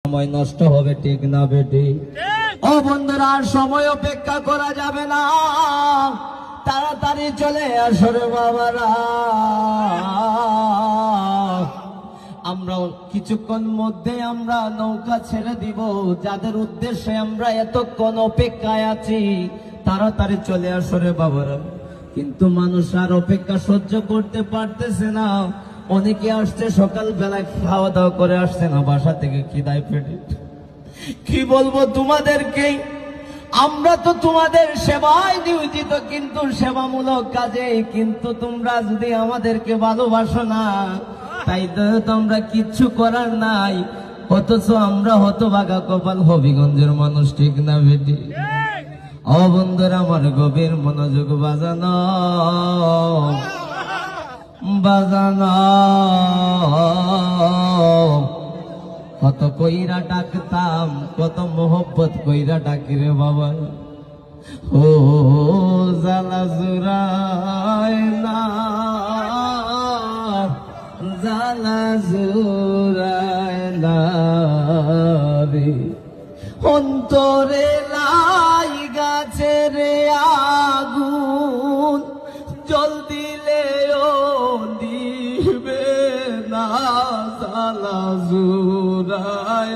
সময় নষ্ট হবে, ঠিক না বেটি? ও বন্ধুরা, আর সময় অপেক্ষা করা যাবে না, তাড়াতাড়ি চলে আসো রে বাবারা। আমরা কিছুক্ষণ মধ্যে আমরা নৌকা ছেড়ে দিব, যাদের উদ্দেশ্যে আমরা এতক্ষণ অপেক্ষায় আছি, তাড়াতাড়ি চলে আসো রে বাবারা। কিন্তু মানুষ আর অপেক্ষা সহ্য করতে পারতেছে না। অনেকে আসছে সকালবেলায় খাওয়া দাওয়া করে আসছে না, বাসা থেকে খিদায় পেটে। কি বলবো তোমাদেরকে, আমরা তো তোমাদের সেবায় নিয়োজিত, কিন্তু সেবামূলক কাজে, কিন্তু তোমরা যদি আমাদেরকে ভালোবাসো না, তাই তো তোমরা কিচ্ছু করার নাই। অথচ আমরা হতভাগা কপাল হবিগঞ্জের মানুষ, ঠিক না বেটি? ও বন্ধুরা, আমার গভীর মনোযোগ বাজানো বাজানো, কত কইরা ডাকতাম, কত মোহব্বত কইরা ডাকি রে বাবা। ও জালা জুরায় না, জালা জুরায় না রে, অন্তরে লাই গাছে রে আগুন, জল দিলেও নিবে না, জালা জুরায়।